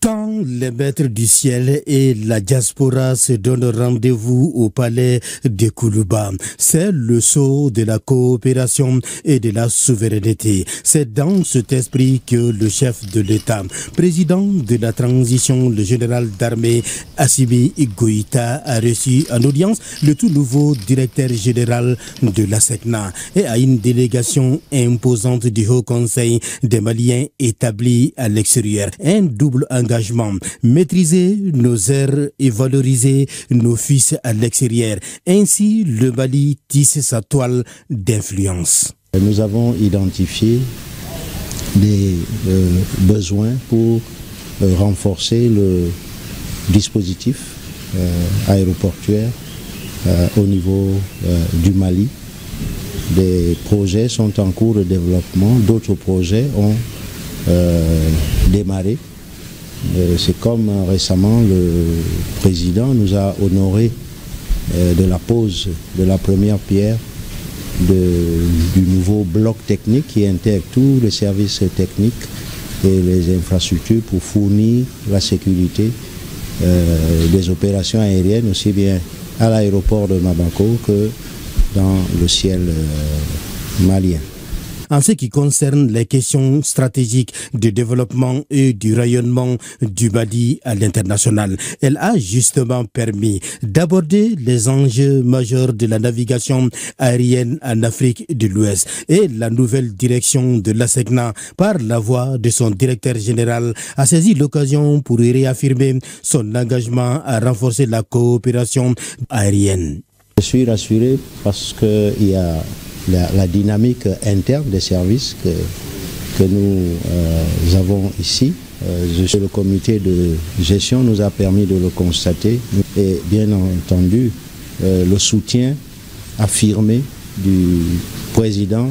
Quand les maîtres du ciel et la diaspora se donnent rendez-vous au palais de Koulouba, c'est le sceau de la coopération et de la souveraineté. C'est dans cet esprit que le chef de l'État, président de la transition, le général d'armée Assimi Goïta, a reçu en audience le tout nouveau directeur général de la SECNA et à une délégation imposante du Haut Conseil des Maliens établis à l'extérieur. Un double engagement: maîtriser nos airs et valoriser nos fils à l'extérieur. Ainsi, le Mali tisse sa toile d'influence. Nous avons identifié des besoins pour renforcer le dispositif aéroportuaire au niveau du Mali. Des projets sont en cours de développement, d'autres projets ont démarré. C'est comme récemment le président nous a honoré de la pose de la première pierre du nouveau bloc technique qui intègre tous les services techniques et les infrastructures pour fournir la sécurité des opérations aériennes aussi bien à l'aéroport de Bamako que dans le ciel malien. En ce qui concerne les questions stratégiques de développement et du rayonnement du Mali à l'international, elle a justement permis d'aborder les enjeux majeurs de la navigation aérienne en Afrique de l'Ouest et la nouvelle direction de la SECNA, par la voix de son directeur général, a saisi l'occasion pour réaffirmer son engagement à renforcer la coopération aérienne. Je suis rassuré parce qu'il y a la dynamique interne des services que nous avons ici. Le comité de gestion nous a permis de le constater et bien entendu le soutien affirmé du président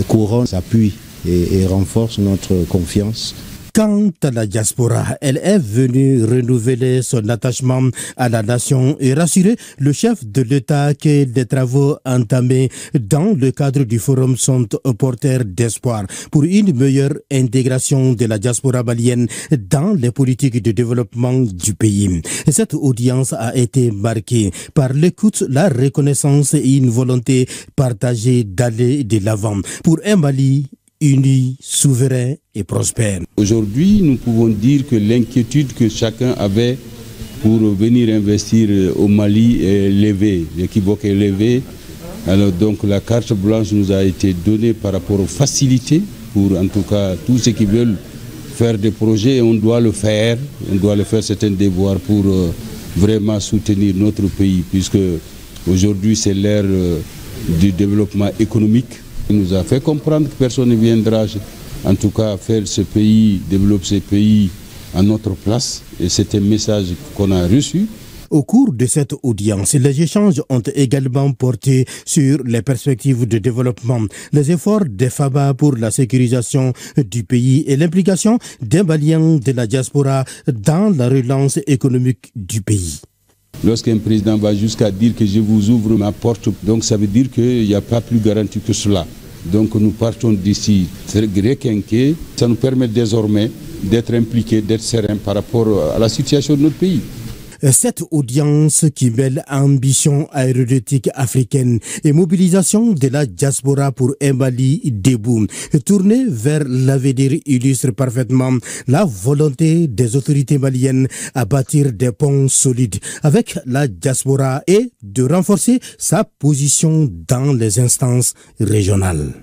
couronne s'appuie et renforce notre confiance. Quant à la diaspora, elle est venue renouveler son attachement à la nation et rassurer le chef de l'État que des travaux entamés dans le cadre du forum sont porteurs d'espoir pour une meilleure intégration de la diaspora malienne dans les politiques de développement du pays. Cette audience a été marquée par l'écoute, la reconnaissance et une volonté partagée d'aller de l'avant pour un Mali uni, souverain et prospère. Aujourd'hui, nous pouvons dire que l'inquiétude que chacun avait pour venir investir au Mali est levée, l'équivoque est levé. Alors donc la carte blanche nous a été donnée par rapport aux facilités pour en tout cas tous ceux qui veulent faire des projets, et on doit le faire, c'est un devoir pour vraiment soutenir notre pays, puisque aujourd'hui c'est l'ère du développement économique. Il nous a fait comprendre que personne ne viendra en tout cas faire ce pays, développer ce pays à notre place, et c'est un message qu'on a reçu. Au cours de cette audience, les échanges ont également porté sur les perspectives de développement, les efforts des FABA pour la sécurisation du pays et l'implication des Maliens de la diaspora dans la relance économique du pays. Lorsqu'un président va jusqu'à dire que je vous ouvre ma porte, donc ça veut dire qu'il n'y a pas plus garanti que cela. Donc nous partons d'ici très requinqués. Ça nous permet désormais d'être impliqués, d'être sereins par rapport à la situation de notre pays. Cette audience qui mêle ambition aéronautique africaine et mobilisation de la diaspora pour un Mali debout, tournée vers l'avenir, illustre parfaitement la volonté des autorités maliennes à bâtir des ponts solides avec la diaspora et de renforcer sa position dans les instances régionales.